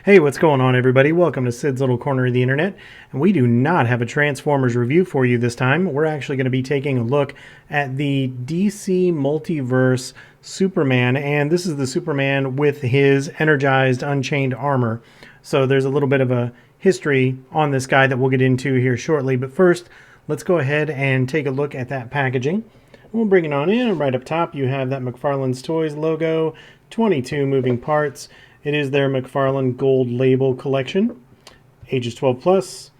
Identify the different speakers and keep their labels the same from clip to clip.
Speaker 1: Hey, what's going on, everybody? Welcome to Sid's Little Corner of the Internet. And we do not have a Transformers review for you this time. We're actually going to be taking a look at the DC Multiverse Superman, and this is the Superman with his Energized Unchained armor. So there's a little bit of a history on this guy that we'll get into here shortly. But first, let's go ahead and take a look at that packaging. We'll bring it on in. Right up top, you have that McFarlane's Toys logo, 22 moving parts. It is their McFarlane Gold Label collection. Ages 12 plus.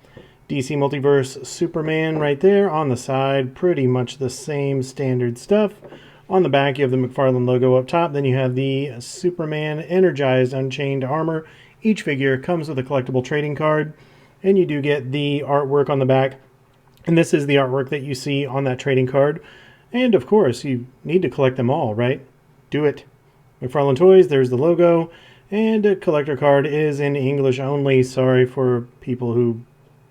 Speaker 1: DC Multiverse Superman right there on the side. Pretty much the same standard stuff. On the back, you have the McFarlane logo up top. Then you have the Superman Energized Unchained armor. Each figure comes with a collectible trading card. And you do get the artwork on the back. And this is the artwork that you see on that trading card. And of course, you need to collect them all, right? Do it. McFarlane Toys, there's the logo. And a collector card is in English only. Sorry for people who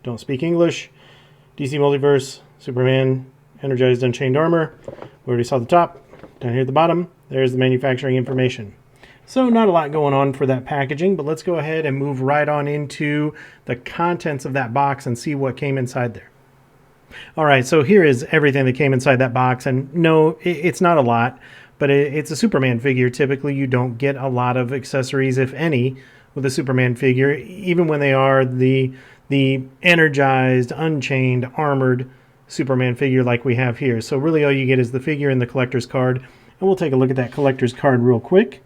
Speaker 1: don't speak English. DC Multiverse, Superman, Energized Unchained armor. We already saw the top. Down here at the bottom, there's the manufacturing information. So not a lot going on for that packaging, but let's go ahead and move right on into the contents of that box and see what came inside there. All right, so here is everything that came inside that box. And no, it's not a lot. But it's a Superman figure. Typically, you don't get a lot of accessories, if any, with a Superman figure, even when they are the energized, unchained, armored Superman figure like we have here. So really all you get is the figure and the collector's card. And we'll take a look at that collector's card real quick.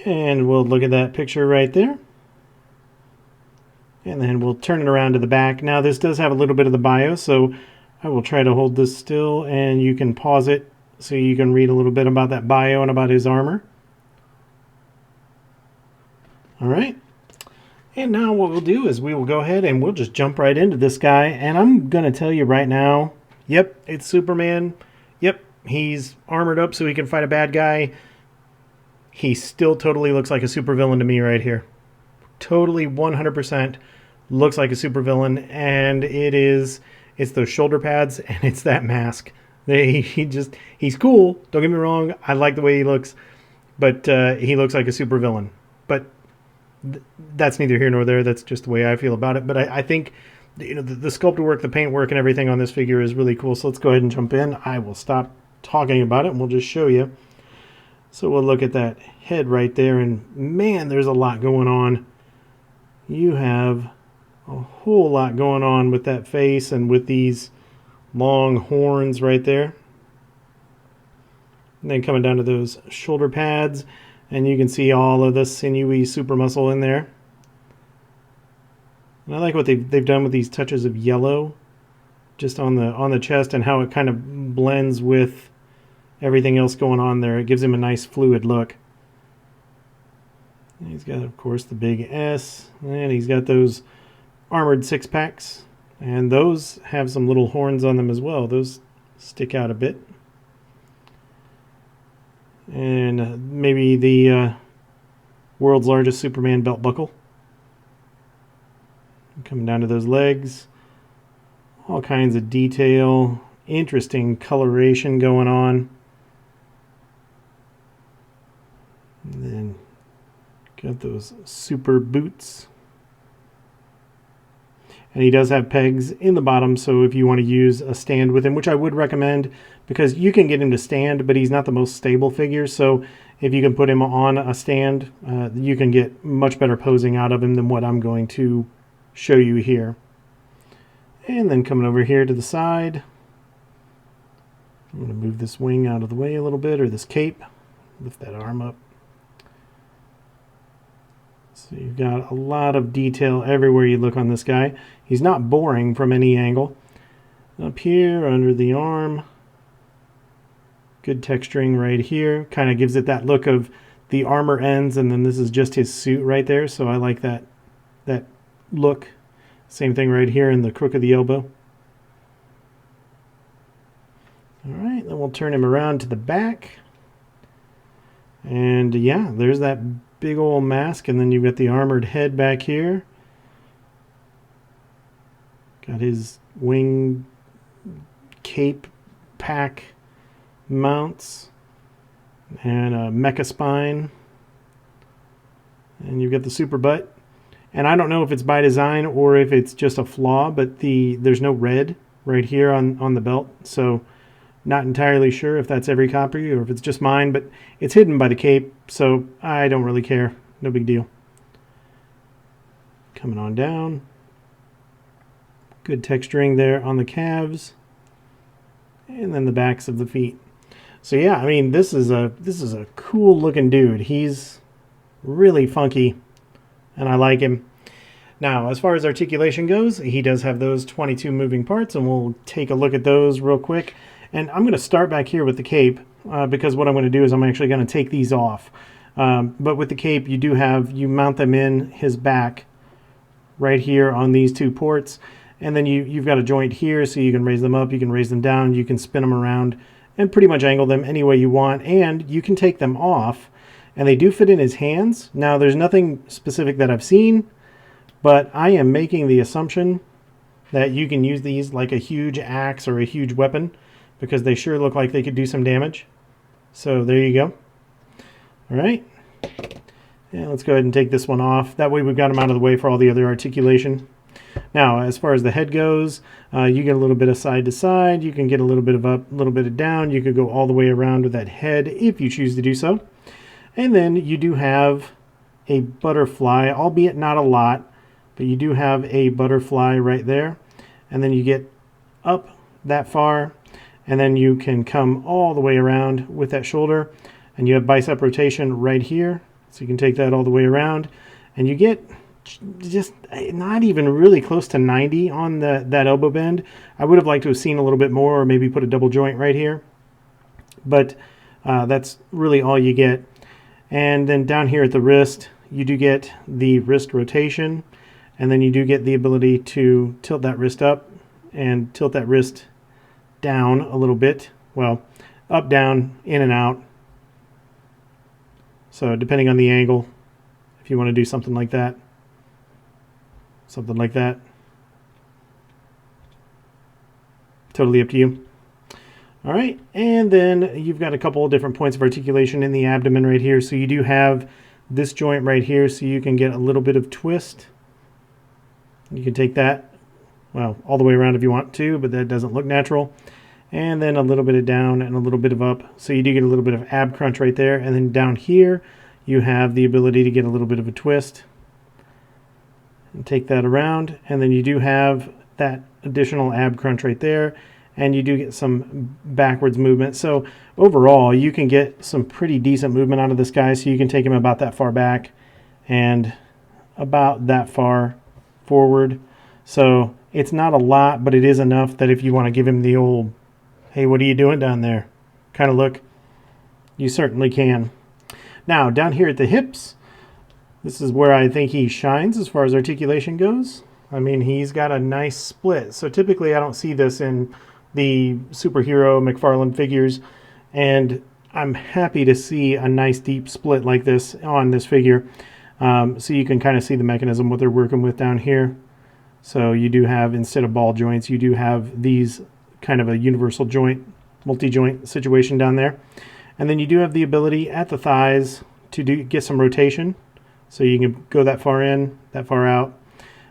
Speaker 1: And we'll look at that picture right there. And then we'll turn it around to the back. Now, this does have a little bit of the bio, so I will try to hold this still, and you can pause it so you can read a little bit about that bio and about his armor. All right. And now what we'll do is we will go ahead and we'll just jump right into this guy. And I'm going to tell you right now, yep, it's Superman. Yep, he's armored up so he can fight a bad guy. He still totally looks like a supervillain to me right here. Totally 100% looks like a supervillain. And it's those shoulder pads and it's that mask. He's cool. Don't get me wrong. I like the way he looks, but he looks like a supervillain. But that's neither here nor there. That's just the way I feel about it. But I think the sculptor work, the paint work, and everything on this figure is really cool. So let's go ahead and jump in. I will stop talking about it, and we'll just show you. So we'll look at that head right there, and man, there's a lot going on. You have a whole lot going on with that face and with these long horns right there. And then coming down to those shoulder pads, and you can see all of the sinewy super muscle in there. And I like what they've done with these touches of yellow just on the chest and how it kind of blends with everything else going on there. It gives him a nice fluid look. And he's got, of course, the big S, and he's got those armored six-packs. And those have some little horns on them as well. Those stick out a bit. And maybe the world's largest Superman belt buckle. Coming down to those legs. All kinds of detail. Interesting coloration going on. And then got those super boots. And he does have pegs in the bottom, so if you want to use a stand with him, which I would recommend, because you can get him to stand, but he's not the most stable figure. So if you can put him on a stand, you can get much better posing out of him than what I'm going to show you here. And then coming over here to the side, I'm going to move this wing out of the way a little bit, or this cape. Lift that arm up. So you've got a lot of detail everywhere you look on this guy. He's not boring from any angle. Up here, under the arm. Good texturing right here. Kind of gives it that look of the armor ends, and then this is just his suit right there. So I like that look. Same thing right here in the crook of the elbow. All right, then we'll turn him around to the back. And yeah, there's that big old mask, and then you've got the armored head back here. Got his wing cape pack mounts. and a mecha spine, and you've got the super butt. And I don't know if it's by design or if it's just a flaw, but there's no red right here on the belt, so not entirely sure if that's every copy or if it's just mine, but it's hidden by the cape, so I don't really care. No big deal. Coming on down. Good texturing there on the calves. And then the backs of the feet. So yeah, I mean, this is a cool looking dude. He's really funky, and I like him. Now, as far as articulation goes, he does have those 22 moving parts, and we'll take a look at those real quick. And I'm going to start back here with the cape, because what I'm going to do is I'm actually going to take these off. But with the cape, you mount them in his back right here on these two ports. And then you've got a joint here, so you can raise them up, you can raise them down, you can spin them around, and pretty much angle them any way you want. And you can take them off, and they do fit in his hands. Now, there's nothing specific that I've seen, but I am making the assumption that you can use these like a huge axe or a huge weapon, because they sure look like they could do some damage. So there you go. All right. Yeah, let's go ahead and take this one off. That way we've got them out of the way for all the other articulation. Now, as far as the head goes, you get a little bit of side to side. You can get a little bit of up, a little bit of down. You could go all the way around with that head if you choose to do so. And then you do have a butterfly, albeit not a lot, but you do have a butterfly right there. And then you get up that far, and then you can come all the way around with that shoulder. And you have bicep rotation right here. So you can take that all the way around, and you get just not even really close to 90 on that elbow bend. I would have liked to have seen a little bit more, or maybe put a double joint right here. But that's really all you get. And then down here at the wrist, you do get the wrist rotation, and then you do get the ability to tilt that wrist up and tilt that wrist down a little bit. Well, up, down, in and out. So depending on the angle, if you want to do something like that, totally up to you. All right, and then you've got a couple of different points of articulation in the abdomen right here. So you do have this joint right here, so you can get a little bit of twist. You can take that, well, all the way around if you want to, but that doesn't look natural. And then a little bit of down and a little bit of up. So you do get a little bit of ab crunch right there. And then down here, you have the ability to get a little bit of a twist. And take that around. And then you do have that additional ab crunch right there. And you do get some backwards movement. So overall, you can get some pretty decent movement out of this guy. So you can take him about that far back and about that far forward. So it's not a lot, but it is enough that if you want to give him the old, hey, what are you doing down there kind of look, you certainly can. Now, down here at the hips, this is where I think he shines as far as articulation goes. I mean, he's got a nice split. So typically I don't see this in the superhero McFarlane figures, and I'm happy to see a nice deep split like this on this figure. So you can kind of see the mechanism, what they're working with down here. So you do have, instead of ball joints, you do have these kind of a universal joint, multi-joint situation down there. And then you do have the ability at the thighs to get some rotation. So you can go that far in, that far out.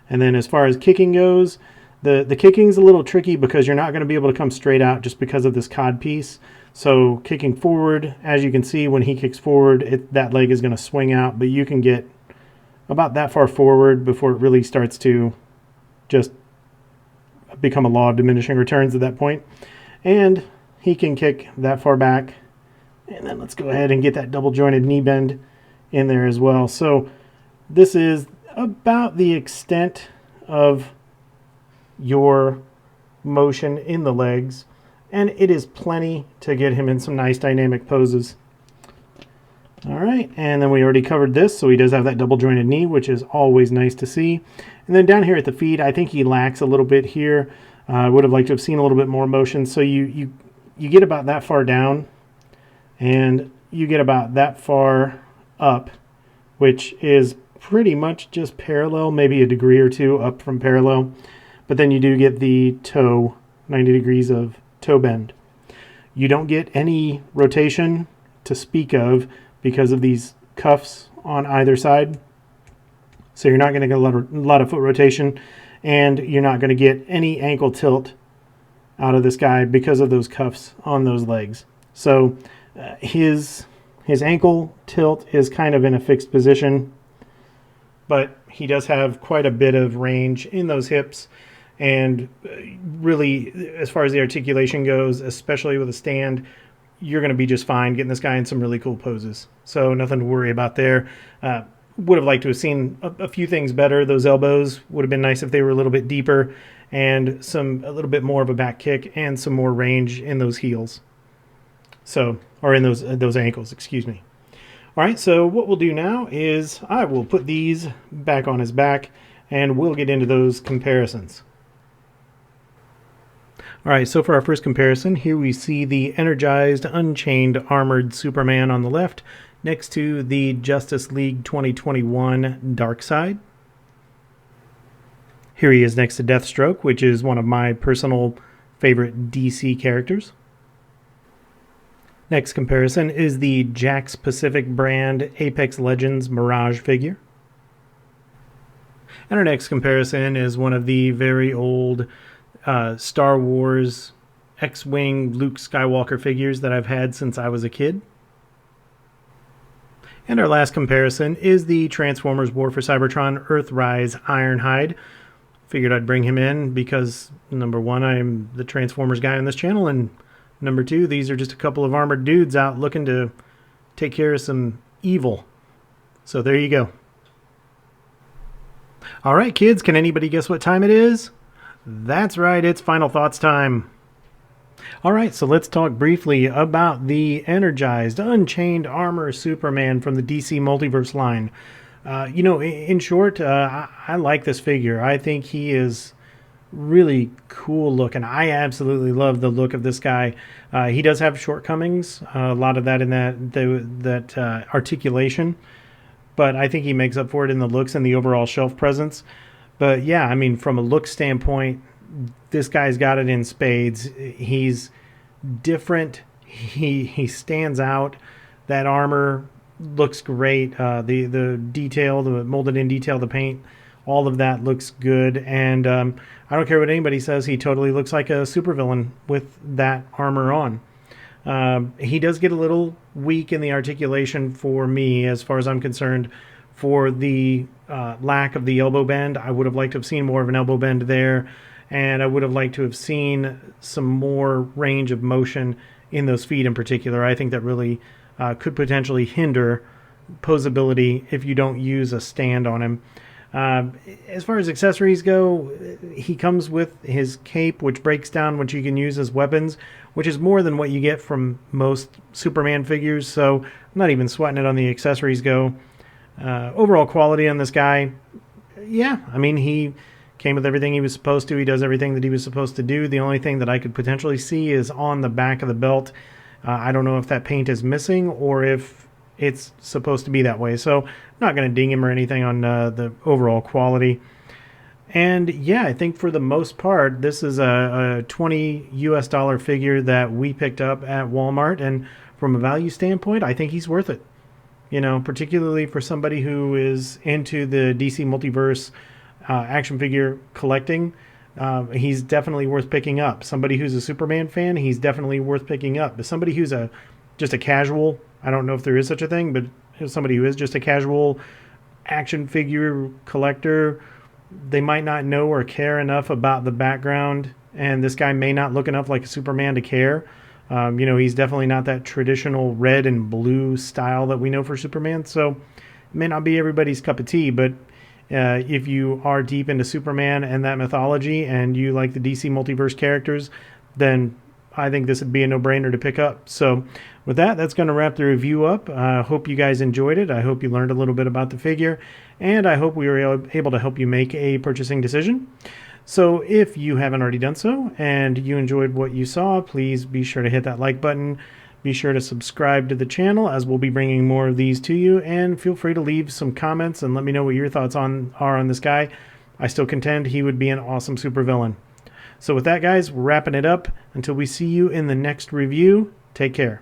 Speaker 1: And then as far as kicking goes, the kicking's a little tricky because you're not going to be able to come straight out just because of this cod piece. So kicking forward, as you can see, when he kicks forward, that leg is going to swing out, but you can get about that far forward before it really starts to just become a law of diminishing returns at that point. And he can kick that far back. And then let's go ahead and get that double jointed knee bend in there as well. So this is about the extent of your motion in the legs, and it is plenty to get him in some nice dynamic poses. All right, and then we already covered this, so he does have that double jointed knee, which is always nice to see. And then down here at the feet, I think he lacks a little bit here. I would have liked to have seen a little bit more motion. So you get about that far down, and you get about that far up, which is pretty much just parallel, maybe a degree or two up from parallel. But then you do get the toe, 90 degrees of toe bend. You don't get any rotation to speak of because of these cuffs on either side. So you're not going to get a lot of foot rotation, and you're not going to get any ankle tilt out of this guy because of those cuffs on those legs. So his ankle tilt is kind of in a fixed position, but he does have quite a bit of range in those hips. And really, as far as the articulation goes, especially with a stand, you're going to be just fine getting this guy in some really cool poses. So nothing to worry about there. Would have liked to have seen a few things better. Those elbows would have been nice if they were a little bit deeper, and a little bit more of a back kick and some more range in those heels. So, or in those ankles, excuse me. All right, so what we'll do now is I will put these back on his back, and we'll get into those comparisons. All right, so for our first comparison, here we see the Energized Unchained Armored Superman on the left, next to the Justice League 2021 Darkseid. Here he is next to Deathstroke, which is one of my personal favorite DC characters. Next comparison is the Jakks Pacific brand Apex Legends Mirage figure. And our next comparison is one of the very old Star Wars X-Wing Luke Skywalker figures that I've had since I was a kid. And our last comparison is the Transformers War for Cybertron Earthrise Ironhide. Figured I'd bring him in because, number one, I'm the Transformers guy on this channel, and number two, these are just a couple of armored dudes out looking to take care of some evil. So there you go. All right, kids, can anybody guess what time it is? That's right, it's Final Thoughts time. All right, so let's talk briefly about the Energized Unchained Armor Superman from the DC Multiverse line. In short, I like this figure. I think he is really cool looking. I absolutely love the look of this guy. He does have shortcomings, a lot of that in that articulation, but I think he makes up for it in the looks and the overall shelf presence. But yeah, I mean, from a look standpoint, this guy's got it in spades. He's different. He stands out. That armor looks great. The detail, the molded in detail, the paint, all of that looks good. And I don't care what anybody says, he totally looks like a supervillain with that armor on. He does get a little weak in the articulation for me, as far as I'm concerned, for the lack of the elbow bend. I would have liked to have seen more of an elbow bend there, and I would have liked to have seen some more range of motion in those feet in particular. I think that really could potentially hinder posability if you don't use a stand on him. As far as accessories go, he comes with his cape, which breaks down, which you can use as weapons, which is more than what you get from most Superman figures, so I'm not even sweating it on the accessories go. Overall quality on this guy, yeah, I mean, he came with everything he was supposed to. He does everything that he was supposed to do. The only thing that I could potentially see is on the back of the belt. I don't know if that paint is missing or if it's supposed to be that way. So I'm not going to ding him or anything on the overall quality. And yeah, I think for the most part, this is a $20 US figure that we picked up at Walmart. And from a value standpoint, I think he's worth it. You know, particularly for somebody who is into the DC Multiverse action figure collecting, he's definitely worth picking up. Somebody who's a Superman fan, he's definitely worth picking up. But somebody who's just a casual, I don't know if there is such a thing, but somebody who is just a casual action figure collector, they might not know or care enough about the background, and this guy may not look enough like a Superman to care. He's definitely not that traditional red and blue style that we know for Superman, so it may not be everybody's cup of tea, but if you are deep into Superman and that mythology and you like the DC Multiverse characters, then I think this would be a no-brainer to pick up. So with that, that's going to wrap the review up. I hope you guys enjoyed it. I hope you learned a little bit about the figure, and I hope we were able to help you make a purchasing decision. So if you haven't already done so and you enjoyed what you saw, please be sure to hit that like button. Be sure to subscribe to the channel, as we'll be bringing more of these to you, and feel free to leave some comments and let me know what your thoughts are on this guy. I still contend he would be an awesome supervillain. So with that, guys, we're wrapping it up. Until we see you in the next review, take care.